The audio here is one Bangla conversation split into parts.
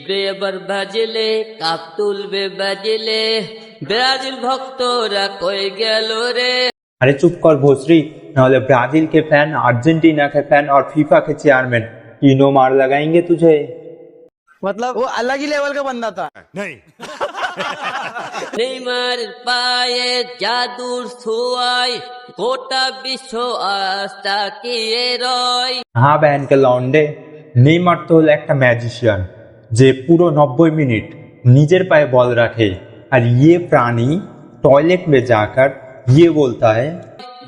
জিতবে এবার ব্রাজিলে, কাপ তুলবে ব্রাজিলে, ব্রাজিল ভক্তরা কই গেল রে। अरे चुप कर भोसरी, नाले ब्राजील के फैन, अर्जेंटीना के फैन और फीफा के चेयरमैन तीनों मार लगाएंगे तुझे। मतलब वो अलग ही लेवल का बंदा था। নেইমারের পায়ে জাদুর ছোঁয়ায় গোটা বিশ্ব আজ তাকিয়ে রয়। हाँ बहन के लौंडे, नेइमार तो हलो একটা ম্যাজিশিয়ান যে পুরো 90 মিনিট নিজের পায়ে বল রাখে, আর ये प्राणी टॉयलेट में जाकर ये बोलता है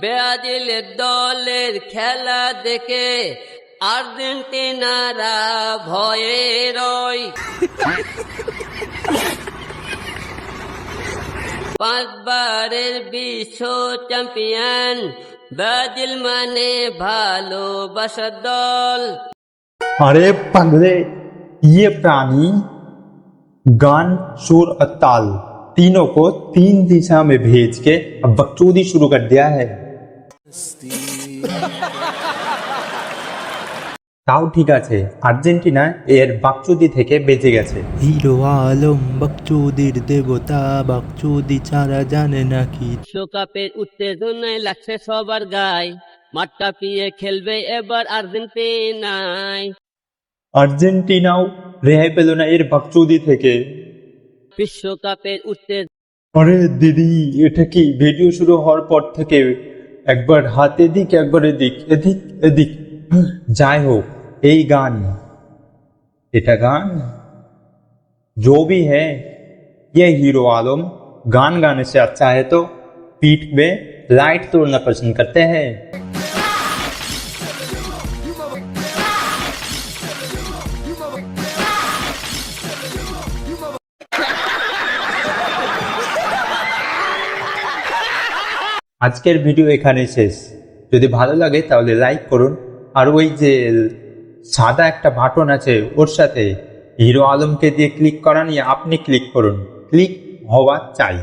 ব্রাজিলের দলের খেলা দেখে আর্জেন্টিনারা ভয়ে রয়। পাঁচবারের বিশ্ব চ্যাম্পিয়ন ব্রাজিল মানে ভালোবাসার দল। अरे पगले, ये प्राणी गान, सुर और ताल तीनों को 3 दिशा में भेज के अब बकचोदी शुरू कर दिया है। তাও ঠিক আছে, আর্জেন্টিনা এর বাকচুদি থেকে বেঁচে গেছে। হিরো আলম বকচুদির দেবতা, বকচুদি ছাড়া জানে নাকি। বিশ্বকাপের উত্তেজনায় লাগছে সবার গায়, মাঠ কাঁপিয়ে খেলবে এবার আর্জেন্টিনায়। আর্জেন্টিনাও রেহাই পেল না এর বাকচুদি থেকে। বিশ্বকাপের উত্তেজনা আরে দিদি, এটা কি ভিডিও শুরু হওয়ার পর থেকে একবার হাত এদিক একবার এদিক এদিক এদিক, যাই হোক এই গান, এটা গান जो भी है ये हीरो आलम गान गाने से अच्छा है तो पीठ में लाइट तोड़ना पसंद करते हैं। আজকের ভিডিও এখানেই শেষ। যদি ভালো লাগে তাহলে লাইক করুন, আর ওই যে সাদা একটা বাটন আছে ওর সাথে হিরো আলমকে দিয়ে ক্লিক করান, আপনি ক্লিক করুন, ক্লিক হওয়া চাই।